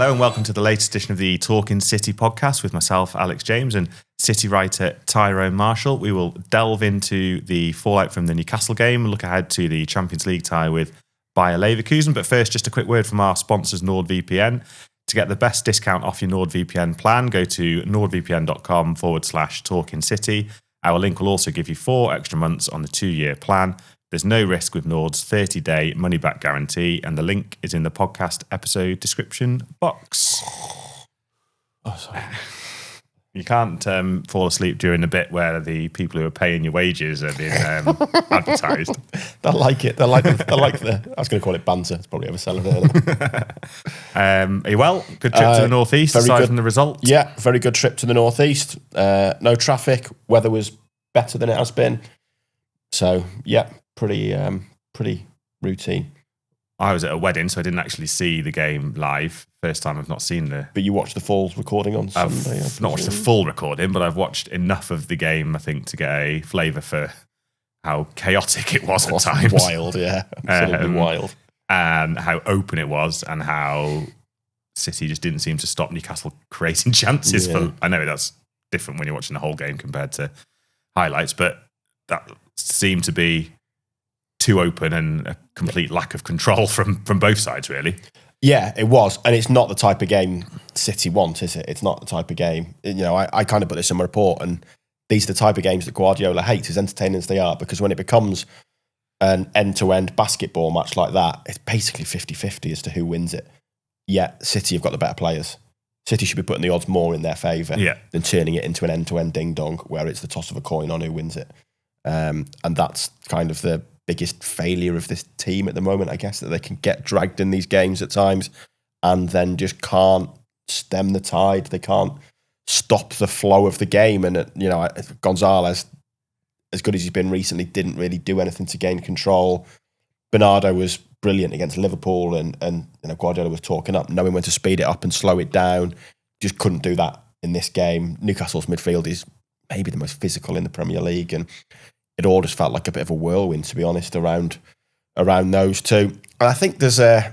Hello and welcome to the latest edition of the Talking City podcast with myself, Alex James, and City writer Tyrone Marshall. We will delve into the fallout from the Newcastle game and look ahead to the Champions League tie with Bayer Leverkusen. But first, just a quick word from our sponsors, NordVPN. To get the best discount off your NordVPN plan, go to nordvpn.com/talkingcity. Our link will also give you 4 extra months on the 2-year plan. There's no risk with Nord's 30-day money-back guarantee, and the link is in the podcast episode description box. Oh, sorry. You can't fall asleep during the bit where the people who are paying your wages are being advertised. They'll like it. They'll like the. I was going to call it banter. It's probably overselling it. Are you well? Good trip to the northeast, aside from the result? Yeah, very good trip to the northeast. No traffic. Weather was better than it has been. So yeah, pretty routine. I was at a wedding, so I didn't actually see the game live. First time I've not seen the... But you watched the full recording on Sunday? I've not watched the full recording, but I've watched enough of the game, I think, to get a flavour for how chaotic it was at times. Wild, yeah. Absolutely wild. And how open it was, and how City just didn't seem to stop Newcastle creating chances. For. I know that's different when you're watching the whole game compared to highlights, but that seemed to be too open and a complete lack of control from both sides, really. Yeah, it was. And it's not the type of game City want, is it? It's not the type of game. You know, I kind of put this in my report, and these are the type of games that Guardiola hates, as entertaining as they are, because when it becomes an end-to-end basketball match like that, it's basically 50-50 as to who wins it. Yet City have got the better players. City should be putting the odds more in their favour than turning it into an end-to-end ding-dong where it's the toss of a coin on who wins it. And that's kind of the biggest failure of this team at the moment, I guess, that they can get dragged in these games at times and then just can't stem the tide. They can't stop the flow of the game. And, you know, Gonzalez, as good as he's been recently, didn't really do anything to gain control. Bernardo was brilliant against Liverpool, and you know, Guardiola was talking up, knowing when to speed it up and slow it down. Just couldn't do that in this game. Newcastle's midfield is maybe the most physical in the Premier League, and it all just felt like a bit of a whirlwind, to be honest, around those two. And I think there's you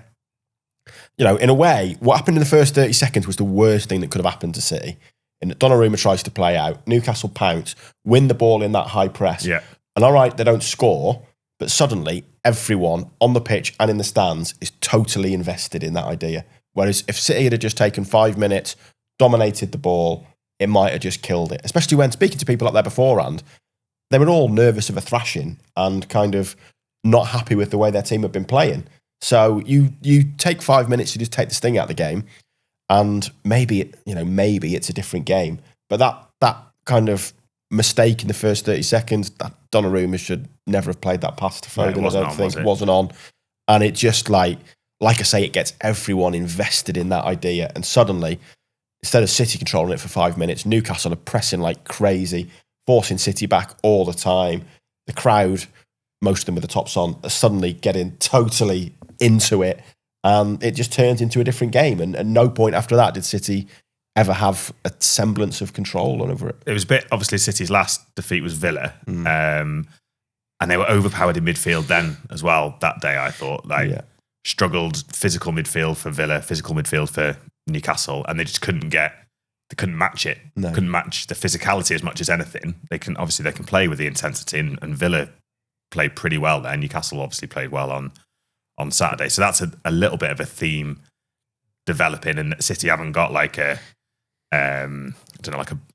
know, in a way, what happened in the first 30 seconds was the worst thing that could have happened to City. And Donnarumma tries to play out, Newcastle pounce, win the ball in that high press. Yeah. And all right, they don't score, but suddenly everyone on the pitch and in the stands is totally invested in that idea. Whereas if City had just taken 5 minutes, dominated the ball, it might have just killed it. Especially when speaking to people up there beforehand, they were all nervous of a thrashing and kind of not happy with the way their team had been playing. So you take 5 minutes to just take the sting out of the game, and maybe it's a different game. But that kind of mistake in the first 30 seconds, that Donnarumma should never have played that pass to Foden. I don't think it wasn't on. And it just like I say, it gets everyone invested in that idea. And suddenly, instead of City controlling it for 5 minutes, Newcastle are pressing like crazy, forcing City back all the time. The crowd, most of them with the tops on, are suddenly getting totally into it. And it just turns into a different game. And at no point after that did City ever have a semblance of control over it. It was a bit, obviously, City's last defeat was Villa. And they were overpowered in midfield then as well that day, I thought. Struggled physical midfield for Villa, physical midfield for Newcastle, and they just couldn't match it. No. Couldn't match the physicality as much as anything. They can play with the intensity, and Villa played pretty well there. Newcastle obviously played well on Saturday. So that's a little bit of a theme developing, and City haven't got like a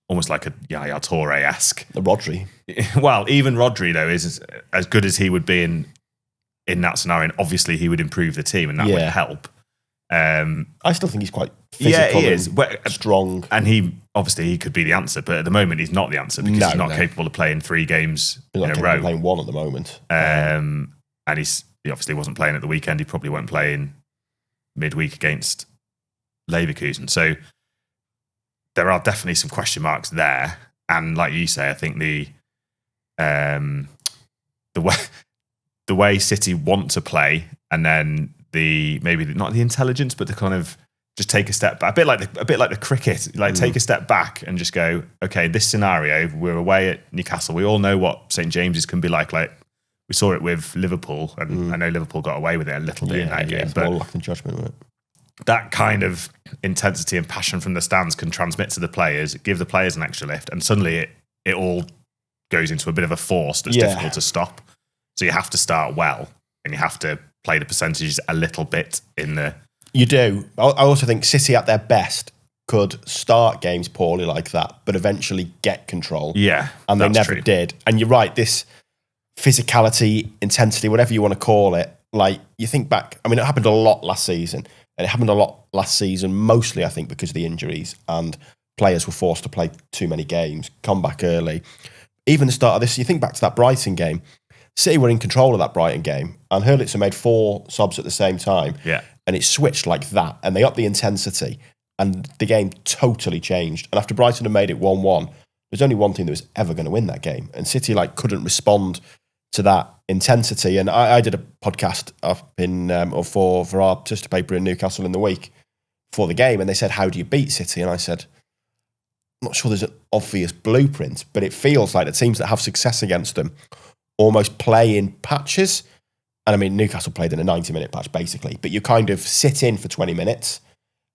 almost like a Yaya Toure-esque. The Rodri. Well, even Rodri though is as good as he would be in that scenario, and obviously he would improve the team, and that would help. I still think he's quite physical, he is, and strong, and he could be the answer, but at the moment he's not the answer because he's not capable of playing 3 games in a row. Playing 1 at the moment, and he obviously wasn't playing at the weekend. He probably won't play in midweek against Leverkusen. So there are definitely some question marks there, and like you say, I think the way City want to play, and then maybe not the intelligence, but the kind of just take a step back, a bit like the cricket, take a step back and just go, okay, this scenario, we're away at Newcastle. We all know what St James's can be like. Like we saw it with Liverpool, and I know Liverpool got away with it a little bit in that game, but more luck than judgment, wasn't it? that kind of intensity and passion from the stands can transmit to the players, give the players an extra lift, and suddenly it all goes into a bit of a force that's difficult to stop. So you have to start well, and you have to play the percentages a little bit in the... You do. I also think City at their best could start games poorly like that, but eventually get control. Yeah, and they never did. And you're right, this physicality, intensity, whatever you want to call it, like you think back, I mean, it happened a lot last season, and it happened a lot last season, mostly I think because of the injuries, and players were forced to play too many games, come back early. Even the start of this, you think back to that Brighton game, City were in control of that Brighton game, and Hurlitzer made 4 subs at the same time, and it switched like that, and they upped the intensity, and the game totally changed. And after Brighton had made it 1-1, there's only one team that was ever going to win that game, and City couldn't respond to that intensity. And I did a podcast up in for our sister paper in Newcastle in the week for the game, and they said, "How do you beat City?" And I said, "I'm not sure there's an obvious blueprint, but it feels like the teams that have success against them almost play in patches." And I mean, Newcastle played in a 90-minute patch basically, but you kind of sit in for 20 minutes,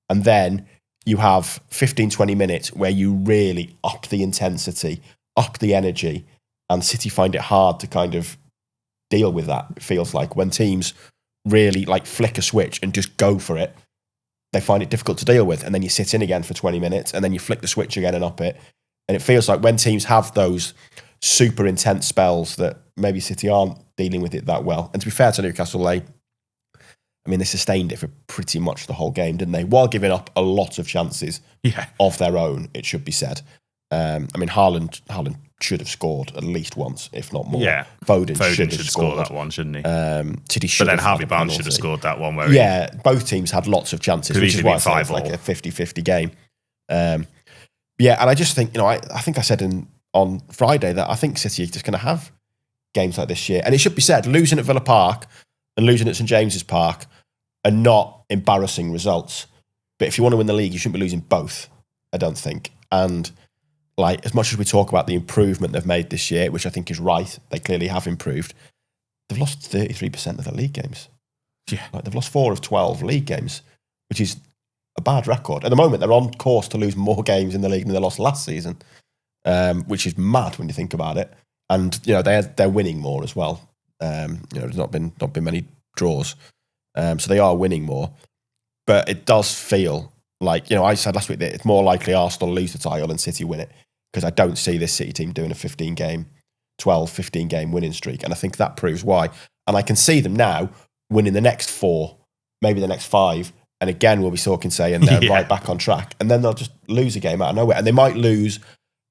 and then you have 15, 20 minutes where you really up the intensity, up the energy, and City find it hard to kind of deal with that. It feels like when teams really flick a switch and just go for it, they find it difficult to deal with. And then you sit in again for 20 minutes, and then you flick the switch again and up it. And it feels like when teams have those super intense spells that maybe City aren't dealing with it that well. And to be fair to Newcastle, they sustained it for pretty much the whole game, didn't they? While giving up a lot of chances of their own, it should be said. I mean, Haaland should have scored at least once, if not more. Yeah, Foden should score that one, shouldn't he? City should. But then Harvey Barnes should have scored that one. Where both teams had lots of chances, which is why it's like a 50-50 game. And I just think, I think I said on Friday that I think City are just going to have games like this year. And it should be said, losing at Villa Park and losing at St James's Park are not embarrassing results. But if you want to win the league, you shouldn't be losing both, I don't think. And as much as we talk about the improvement they've made this year, which I think is right, they clearly have improved, they've lost 33% of their league games. Yeah. They've lost 4 of 12 league games, which is a bad record. At the moment, they're on course to lose more games in the league than they lost last season, which is mad when you think about it. And they're winning more as well. There's not been many draws, so they are winning more. But it does feel like, I said last week that it's more likely Arsenal lose the title than City win it, because I don't see this City team doing a 15-game winning streak. And I think that proves why. And I can see them now winning the next 4, maybe the next 5. And again, we'll be saying they're right back on track. And then they'll just lose a game out of nowhere. And they might lose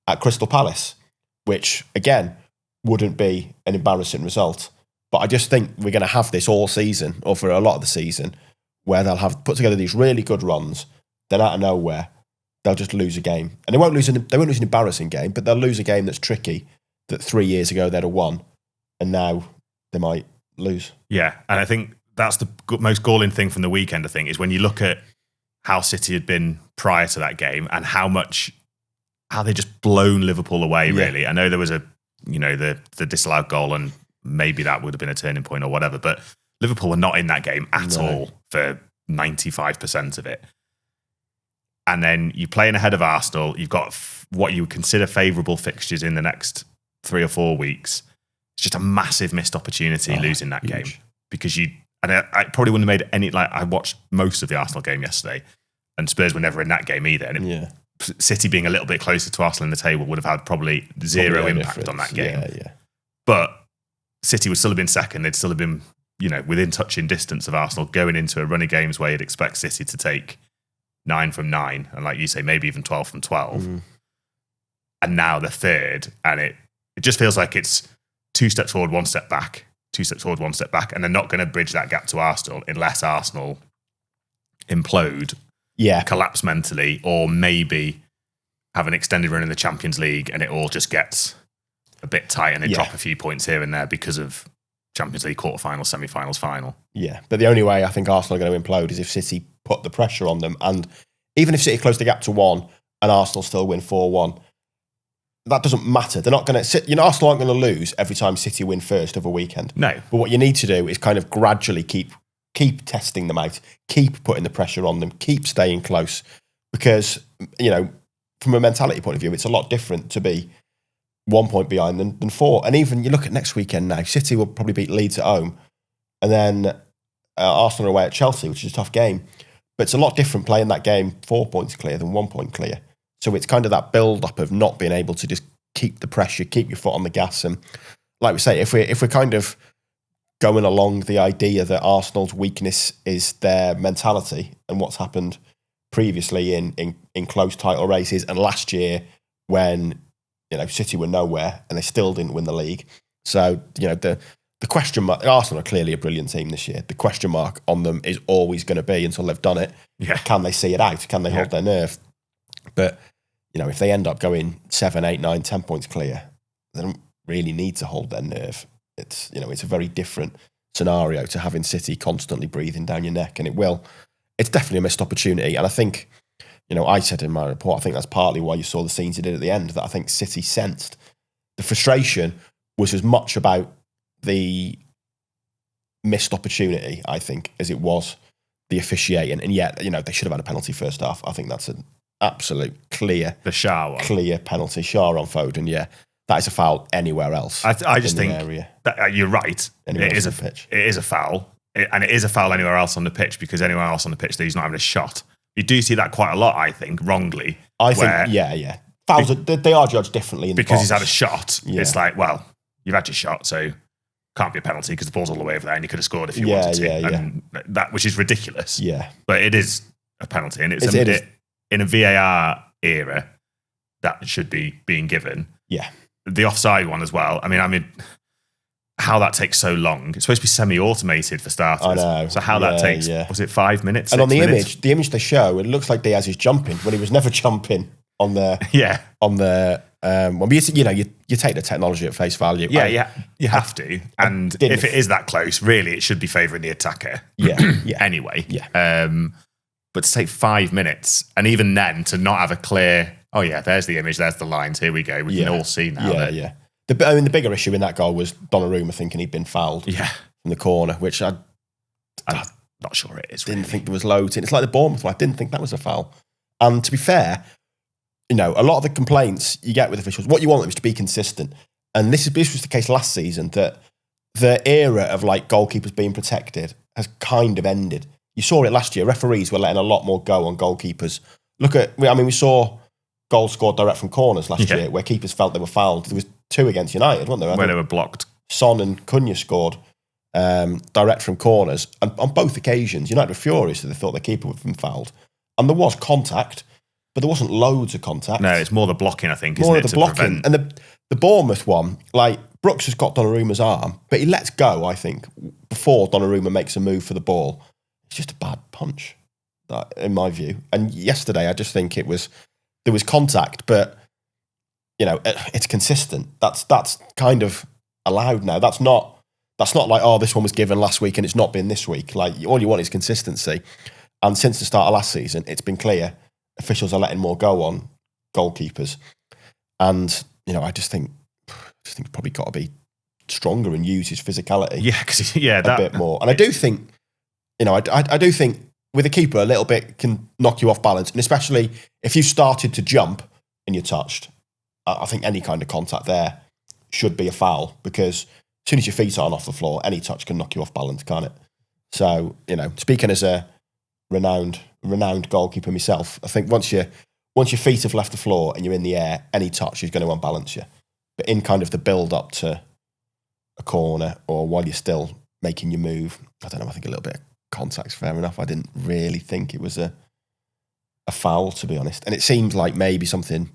at Crystal Palace, which, again, wouldn't be an embarrassing result. But I just think we're going to have this all season, or for a lot of the season, where they'll have put together these really good runs. Then out of nowhere, they'll just lose a game. And they won't lose an embarrassing game, but they'll lose a game that's tricky, that 3 years ago they'd have won, and now they might lose. Yeah, and I think that's the most galling thing from the weekend, I think, is when you look at how City had been prior to that game and how they just blown Liverpool away, really. I know there was the disallowed goal, and maybe that would have been a turning point or whatever, but Liverpool were not in that game at all for 95% of it. And then you play in ahead of Arsenal. You've got what you would consider favourable fixtures in the next 3 or 4 weeks. It's just a massive missed opportunity losing that game, because I probably wouldn't have made any. I watched most of the Arsenal game yesterday, and Spurs were never in that game either. And City being a little bit closer to Arsenal in the table would have had probably zero impact on that game. But City would still have been second. They'd still have been within touching distance of Arsenal going into a run of games where you'd expect City to take 9 from 9, and like you say, maybe even 12 from 12. And now they're third, and it just feels like it's 2 steps forward, 1 step back, 2 steps forward, 1 step back, and they're not going to bridge that gap to Arsenal unless Arsenal implode, collapse mentally, or maybe have an extended run in the Champions League and it all just gets a bit tight and they drop a few points here and there because of Champions League quarterfinals, semi-finals, final. Yeah, but the only way I think Arsenal are going to implode is if City put the pressure on them. And even if City close the gap to 1 and Arsenal still win 4-1, that doesn't matter. They're not going to... Arsenal aren't going to lose every time City win first of a weekend. No. But what you need to do is kind of gradually keep keep testing them out, keep putting the pressure on them, keep staying close. Because, from a mentality point of view, it's a lot different to be 1 point behind than 4. And even you look at next weekend now, City will probably beat Leeds at home. And then Arsenal are away at Chelsea, which is a tough game. But it's a lot different playing that game 4 points clear than 1 point clear. So it's kind of that build-up of not being able to just keep the pressure, keep your foot on the gas. And like we say, if we're kind of going along the idea that Arsenal's weakness is their mentality and what's happened previously in close title races, and last year when City were nowhere and they still didn't win the league. So the question mark, Arsenal are clearly a brilliant team this year. The question mark on them is always going to be, until they've done it, can they see it out? Can they hold their nerve? But if they end up going 7, 8, 9, 10 points clear, they don't really need to hold their nerve. It's it's a very different scenario to having City constantly breathing down your neck, and it will. It's definitely a missed opportunity. And I think, I said in my report, I think that's partly why you saw the scenes he did at the end, that I think City sensed the frustration was as much about the missed opportunity, I think, as it was the officiating. And yet, they should have had a penalty first half. I think that's an absolute clear penalty. Shah on Foden, yeah. That is a foul anywhere else. I just think area. That, you're right. Anywhere it is a foul. And it is a foul anywhere else on the pitch, because anywhere else on the pitch, he's not having a shot. You do see that quite a lot, I think, wrongly. I think, yeah. Fouls, they are judged differently in the box. Because he's had a shot. Yeah. It's like, well, you've had your shot, so can't be a penalty because the ball's all the way over there and you could have scored if you wanted to. And that, which is ridiculous. Yeah. But it is a penalty. And it's in a VAR era, that should be being given. Yeah. The offside one as well. I mean, how that takes so long. It's supposed to be semi-automated for starters. I know. So how that takes, was it 5 minutes? And on the minutes? image they show, it looks like Diaz is jumping when he was never jumping on the when you take the technology at face value. Yeah, you have to. And if it is that close, really, it should be favouring the attacker. Yeah. Anyway. Yeah. But to take 5 minutes, and even then to not have a clear, there's the image, there's the lines, here we go. We can all see now. Yeah. The bigger issue in that goal was Donnarumma thinking he'd been fouled from the corner, which I'm not sure it is. Didn't think there was loads in. It's like the Bournemouth one. I didn't think that was a foul. And to be fair, a lot of the complaints you get with officials, what you want them is to be consistent. And this was the case last season, that the era of goalkeepers being protected has kind of ended. You saw it last year. Referees were letting a lot more go on goalkeepers. We saw goals scored direct from corners last year where keepers felt they were fouled. There was 2 against United, weren't there? Where they were blocked. Son and Cunha scored direct from corners. And on both occasions, United were furious that they thought the keeper had been fouled. And there was contact, but there wasn't loads of contact. No, it's more the blocking, I think, more isn't of it? The blocking. And the Bournemouth one, Brooks has got Donnarumma's arm, but he lets go, I think, before Donnarumma makes a move for the ball. It's just a bad punch, in my view. And yesterday, I just think there was contact, but it's consistent. That's kind of allowed now. That's not like, this one was given last week and it's not been this week. All you want is consistency. And since the start of last season, it's been clear officials are letting more go on goalkeepers. And I just think it's probably got to be stronger and use his physicality. Yeah, because a bit more. And I do think, I do think with a keeper, a little bit can knock you off balance. And especially if you started to jump and you're touched, I think any kind of contact there should be a foul, because as soon as your feet aren't off the floor, any touch can knock you off balance, can't it? So, speaking as a renowned goalkeeper myself, I think once your feet have left the floor and you're in the air, any touch is going to unbalance you. But in kind of the build up to a corner or while you're still making your move, I don't know, I think a little bit of contact's fair enough. I didn't really think it was a foul, to be honest. And it seems like maybe something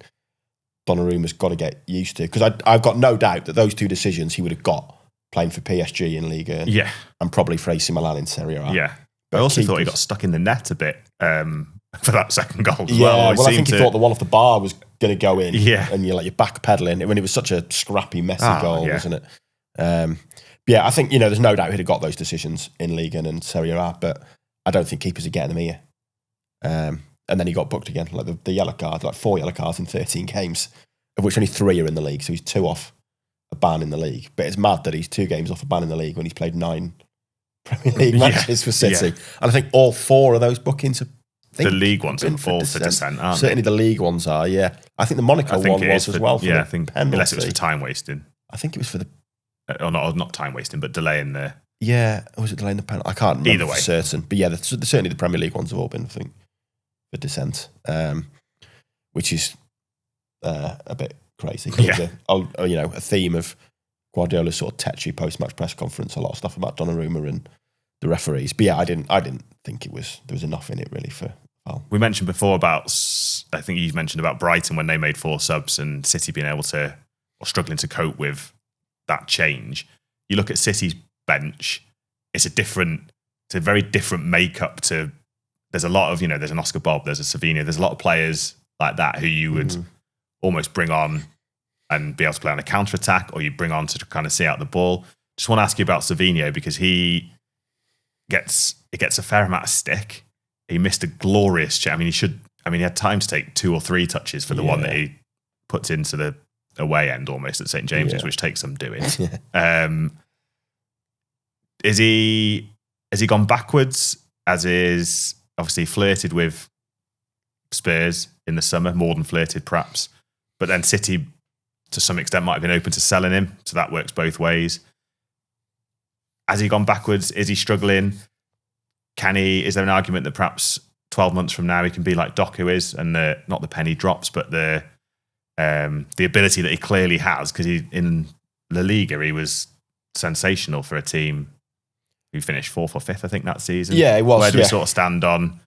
Donnarumma's got to get used to, because I've got no doubt that those 2 decisions he would have got playing for PSG in Liga and probably for AC Milan in Serie A. Yeah. But I also thought he got stuck in the net a bit for that second goal as well. I think he thought the one off the bar was going to go in. Yeah. And you're backpedaling. When it was such a scrappy, messy goal, wasn't it? I think, there's no doubt he'd have got those decisions in Liga and Serie A, but I don't think keepers are getting them here. And then he got booked again, the yellow card, 4 yellow cards in 13 games, of which only 3 are in the league. So he's 2 off a ban in the league. But it's mad that he's 2 games off a ban in the league when he's played 9 Premier League matches for City. And I think all 4 of those bookings are the league ones are all for dissent, aren't Certainly the league ones are, yeah. I think the Monaco one was as well. I think penalty. Unless it was for time wasting. I think it was for the... or not time wasting, but delaying the... Yeah, or was it delaying the penalty? I can't remember either way. For certain. But yeah, certainly the Premier League ones have all been, I think, for dissent, which is a bit crazy. Yeah. A theme of Guardiola's sort of tetchy post-match press conference, a lot of stuff about Donnarumma and the referees. But yeah, I didn't think there was enough in it really for... Well. We mentioned before about, I think you mentioned about Brighton when they made 4 subs and City being able to, or struggling to cope with that change. You look at City's bench, it's a very different makeup to, there's a lot of, there's an Oscar Bob, there's a Savinho, there's a lot of players like that who you would almost bring on and be able to play on a counter-attack, or you bring on to kind of see out the ball. Just want to ask you about Savinho, because he gets a fair amount of stick. He missed a glorious chance. He had time to take 2 or 3 touches for the one that he puts into the away end almost at St. James's, which takes some doing. Has he gone backwards, as is obviously flirted with Spurs in the summer, more than flirted perhaps, but then City to some extent might have been open to selling him, so that works both ways. Has he gone backwards? Is he struggling? Is there an argument that perhaps 12 months from now he can be like Doku is, and not the penny drops, but the ability that he clearly has, because in La Liga he was sensational for a team who finished 4th or 5th, I think, that season. Yeah, it was. Where do we sort of stand on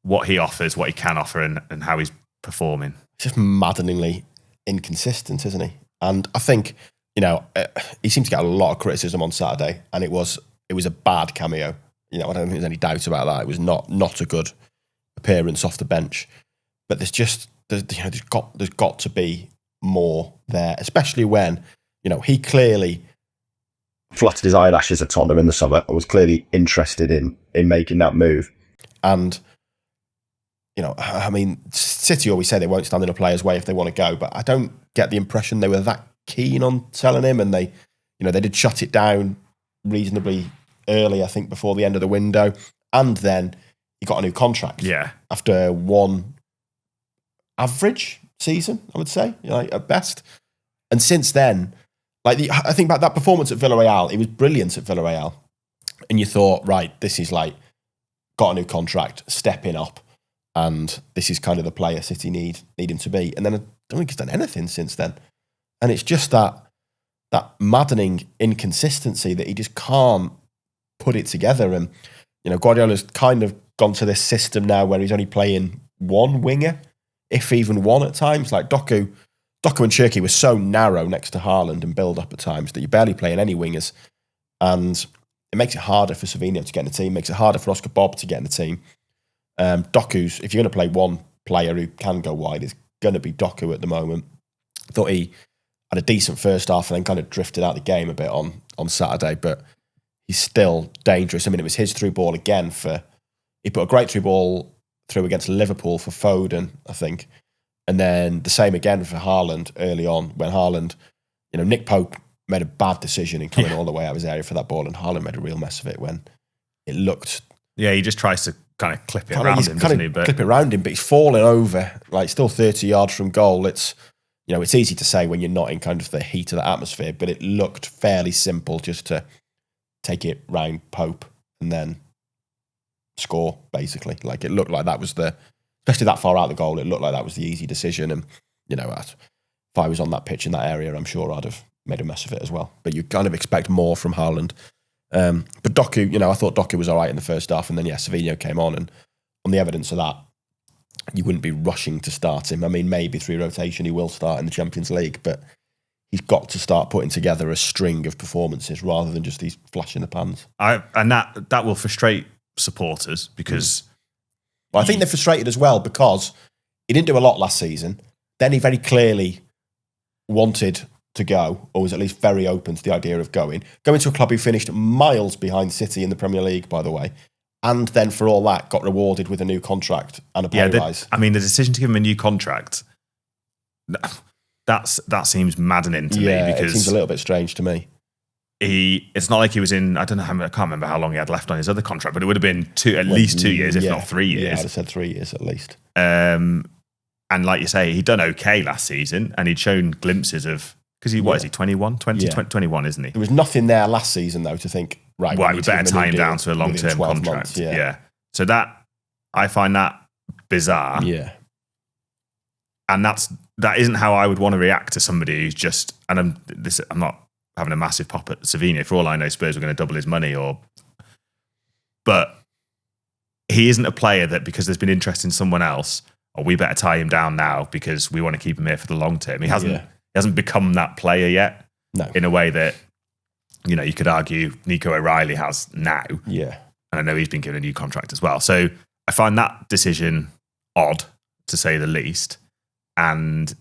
what he offers, what he can offer, and how he's performing? Just maddeningly inconsistent, isn't he? And I think, he seemed to get a lot of criticism on Saturday, and it was a bad cameo. I don't think there's any doubt about that. It was not a good appearance off the bench. But there's got to be more there, especially when, he clearly fluttered his eyelashes at Tottenham in the summer and was clearly interested in making that move. And, City always say they won't stand in a player's way if they want to go, but I don't get the impression they were that keen on selling him, and they did shut it down reasonably early, I think, before the end of the window. And then he got a new contract. Yeah. After one average season, I would say, at best. And since then, I think about that performance at Villarreal, he was brilliant at Villarreal. And you thought, right, this is got a new contract, stepping up, and this is kind of the player City need him to be. And then I don't think he's done anything since then. And it's just that maddening inconsistency that he just can't put it together. And, Guardiola's kind of gone to this system now where he's only playing one winger, if even one at times. Like Doku and Cherki were so narrow next to Haaland and build up at times that you're barely playing any wingers. And it makes it harder for Savinho to get in the team, makes it harder for Oscar Bob to get in the team. Doku's, if you're going to play one player who can go wide, it's going to be Doku at the moment. Thought he had a decent first half and then kind of drifted out the game a bit on Saturday, but he's still dangerous. It was his through ball again he put a great through ball through against Liverpool for Foden, I think. And then the same again for Haaland early on, when Haaland, Nick Pope made a bad decision in coming all the way out of his area for that ball, and Haaland made a real mess of it when it looked... Yeah, he just tries to kind of clip it around him, doesn't he? Clip it around him, but he's falling over, still 30 yards from goal. It's easy to say when you're not in kind of the heat of the atmosphere, but it looked fairly simple just to take it round Pope and then score, basically. It looked like that was especially that far out of the goal, it looked like that was the easy decision. And, if I was on that pitch in that area, I'm sure I'd have made a mess of it as well. But you kind of expect more from Haaland. But Doku, I thought Doku was all right in the first half, and then, Savinho came on, and on the evidence of that, you wouldn't be rushing to start him. Maybe through rotation he will start in the Champions League, but he's got to start putting together a string of performances rather than just these flash in the pans. And that will frustrate supporters because... Well, I think they're frustrated as well because he didn't do a lot last season. Then he very clearly wanted to go, or was at least very open to the idea of going to a club who finished miles behind City in the Premier League, by the way, and then for all that got rewarded with a new contract and a pay rise. The decision to give him a new contract, that seems maddening to me, because it seems a little bit strange to me. it's not like he was in, I don't know, I can't remember how long he had left on his other contract, but it would have been at least 2 years, if not 3 years. Yeah, I'd have said 3 years at least. And like you say, he'd done okay last season, and he'd shown glimpses of, because what is he, 21? 21, isn't he? There was nothing there last season, though, to think, right, we better tie him down to a long-term contract. Months, yeah. So I find that bizarre. Yeah. And that isn't how I would want to react to somebody who's just, and I'm not having a massive pop at Savinho. For all I know, Spurs were going to double his money, but he isn't a player that, because there's been interest in someone else, we better tie him down now because we want to keep him here for the long term. He hasn't become that player yet. No. In a way that, you could argue Nico O'Reilly has now. Yeah. And I know he's been given a new contract as well. So I find that decision odd, to say the least. And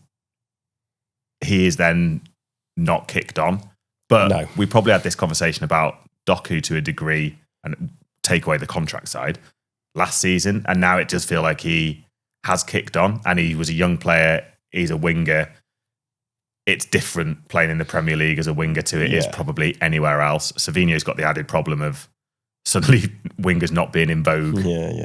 he is then not kicked on. But we probably had this conversation about Doku to a degree, and take away the contract side, last season. And now it does feel like he has kicked on, and he was a young player. He's a winger. It's different playing in the Premier League as a winger to it is probably anywhere else. Savinho's got the added problem of suddenly wingers not being in vogue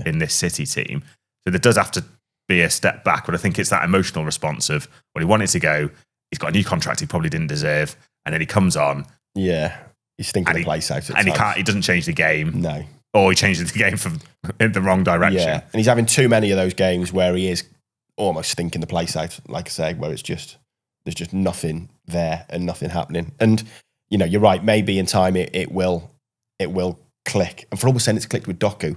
in this City team. So there does have to be a step back, but I think it's that emotional response of, well, he wanted to go, he's got a new contract he probably didn't deserve, and then he comes on. Yeah, he's thinking the place out. And he doesn't change the game. No. Or he changes the game in the wrong direction. Yeah, and he's having too many of those games where he is almost thinking the place out, like I say, where there's just nothing there and nothing happening. And, you're right, maybe in time it will click. And for all we're saying it's clicked with Doku,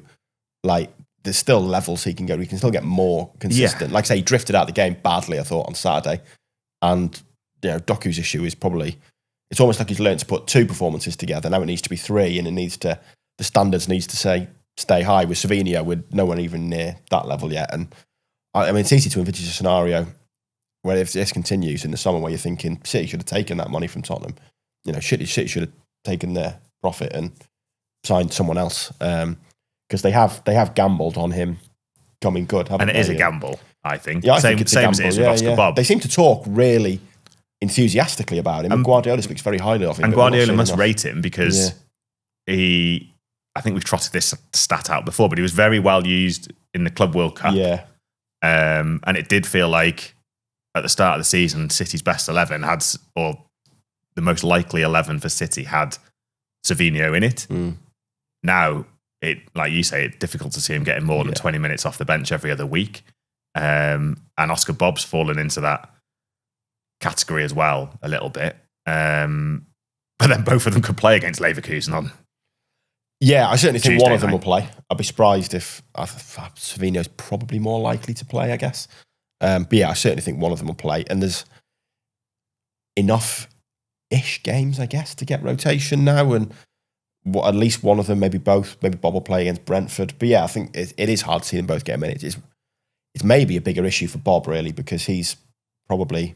like, there's still levels he can go. He can still get more consistent. Yeah. Like I say, he drifted out of the game badly, I thought, on Saturday. And, Doku's issue is probably, it's almost like he's learned to put 2 performances together. Now it needs to be 3, and the standards needs to stay high. With Savinho, with no one even near that level yet. And I mean, it's easy to envisage a scenario where if this continues in the summer, where you're thinking City should have taken that money from Tottenham, City should have taken their profit and signed someone else, because they have gambled on him coming good, haven't they? And it is a gamble, I think. Yeah, I same think it's a gamble. As it is with Oscar Bob. They seem to talk really enthusiastically about him, and Guardiola speaks very highly of him. And Guardiola must rate him because I think we've trotted this stat out before, but he was very well used in the Club World Cup. Yeah. And it did feel like at the start of the season, City's best 11 had, or the most likely 11 for City had Savinho in it. Now, like you say, it's difficult to see him getting more than 20 minutes off the bench every other week. And Oscar Bob's fallen into that category as well a little bit. But then both of them could play against Leverkusen on. Yeah, I certainly think Tuesday one of them night. will play. I'd be surprised if Savinho's probably more likely to play, I guess. But yeah, I certainly think one of them will play. And there's enough-ish games, I guess, to get rotation now. And at least one of them, maybe both. Maybe Bob will play against Brentford. But yeah, I think it is hard to see them both get minutes. It's maybe a bigger issue for Bob, really, because he's probably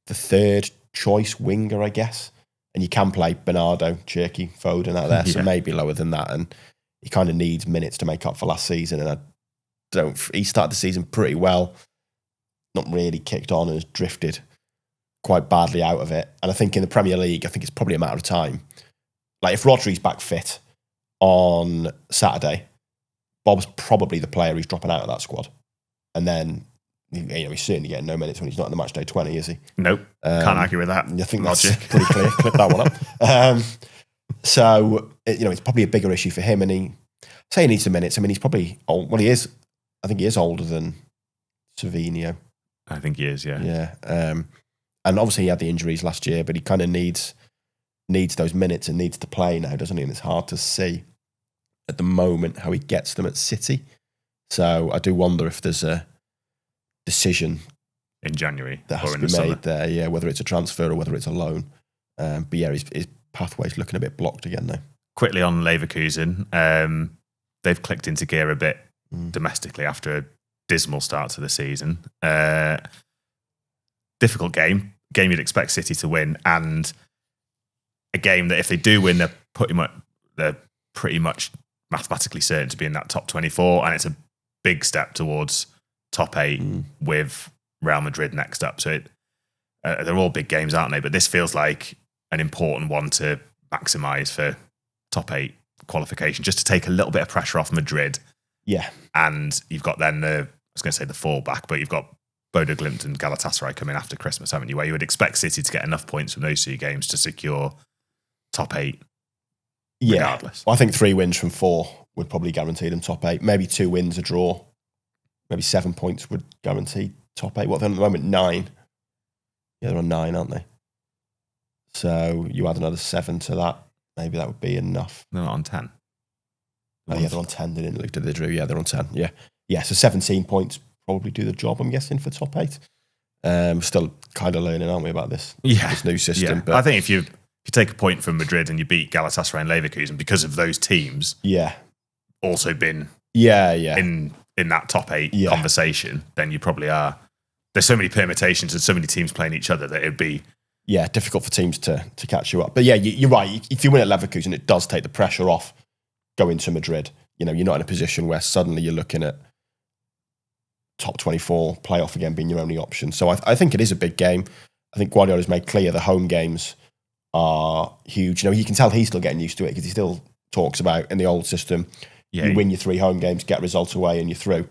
the third choice winger, I guess. And you can play Bernardo, Cherky, Foden out there, so maybe lower than that. And he kind of needs minutes to make up for last season. And he started the season pretty well, not really kicked on, and has drifted quite badly out of it. And I think in the Premier League, I think it's probably a matter of time. Like, if Rodri's back fit on Saturday, Bob's probably the player who's dropping out of that squad. And then, he's certainly getting no minutes when he's not in the match day 20, is he? Nope. Can't argue with that. I think that's pretty clear. Clip that one up. So, it's probably a bigger issue for him. And he needs some minutes. I mean, he's probably old. Well, he is. I think he is older than Savinho. I think he is, yeah. Yeah. And obviously he had the injuries last year, but he kind of needs those minutes and needs to play now, doesn't he? And it's hard to see at the moment how he gets them at City. So I do wonder if there's a decision in January that has or to in be the made summer. there, yeah, whether it's a transfer or whether it's a loan. But yeah, his pathway's looking a bit blocked again now. Quickly on Leverkusen, they've clicked into gear a bit domestically after a dismal start to the season. Difficult game you'd expect City to win, and a game that if they do win, they're pretty much mathematically certain to be in that top 24, and it's a big step towards top 8 with Real Madrid next up. So they're all big games, aren't they? But this feels like an important one to maximise for top 8 qualification, just to take a little bit of pressure off Madrid. Yeah. And you've got then I was going to say the fallback, but you've got Bodo Glimt and Galatasaray coming after Christmas, haven't you? Where you would expect City to get enough points from those 2 games to secure top 8 regardless. Well, I think 3 wins from 4 would probably guarantee them top 8. Maybe 2 wins, a draw. Maybe 7 points would guarantee top 8. What, they're at the moment? 9. Yeah, they're on 9, aren't they? So you add another 7 to that. Maybe that would be enough. They're not on 10. Oh, yeah, they're on 10. They didn't look at the drew. Yeah, they're on 10. Yeah. Yeah, so 17 points probably do the job, I'm guessing, for top 8. Still kind of learning, aren't we, about this new system. Yeah. But I think if you take a point from Madrid and you beat Galatasaray and Leverkusen because of those teams also been in that top 8 conversation, then you probably are. There's so many permutations and so many teams playing each other that it'd be difficult for teams to catch you up. But yeah, you're right. If you win at Leverkusen, it does take the pressure off going to Madrid. You know, you're not in a position where suddenly you're looking at top 24 playoff again being your only option. So I think it is a big game. I think Guardiola's made clear the home games are huge. You know, you can tell he's still getting used to it because he still talks about in the old system, you win your 3 home games, get results away and you're through.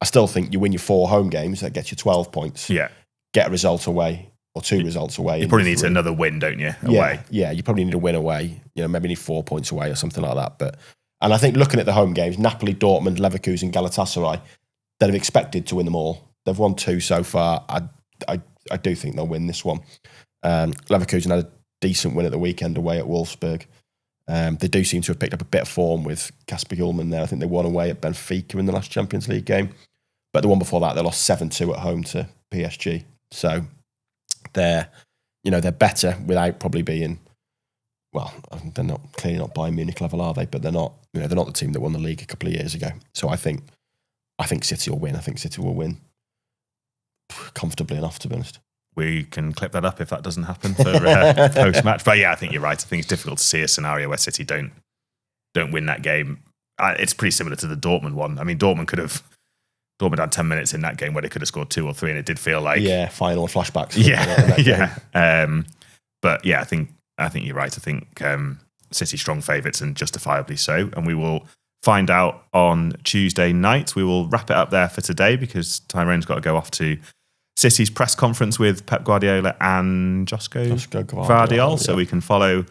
I still think you win your 4 home games, that gets you 12 points. Yeah. Get a result away or 2 results away. You probably need another win, don't you? Away. Yeah, you probably need a win away. You know, maybe need 4 points away or something like that. And I think looking at the home games, Napoli, Dortmund, Leverkusen, Galatasaray, they'd have expected to win them all. They've won 2 so far. I do think they'll win this one. Leverkusen had a decent win at the weekend away at Wolfsburg. They do seem to have picked up a bit of form with Kasper Hjulmand there. I think they won away at Benfica in the last Champions League game. But the one before that, they lost 7-2 at home to PSG. So they're better without probably being, well, they're not clearly not Bayern Munich level, are they? But they're not the team that won the league a couple of years ago. So I think City will win. I think City will win comfortably enough, to be honest. We can clip that up if that doesn't happen for post-match. But yeah, I think you're right. I think it's difficult to see a scenario where City don't win that game. It's pretty similar to the Dortmund one. I mean, Dortmund had 10 minutes in that game where they could have scored 2 or 3, and it did feel like final flashbacks. But yeah, I think you're right. I think City strong favourites and justifiably so. And we will find out on Tuesday night. We will wrap it up there for today because Tyrone's got to go off to City's press conference with Pep Guardiola and Josko Gvardiol. So we can follow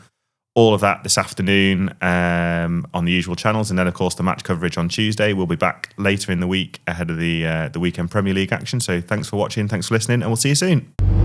all of that this afternoon on the usual channels. And then, of course, the match coverage on Tuesday. We'll be back later in the week ahead of the weekend Premier League action. So thanks for watching. Thanks for listening. And we'll see you soon.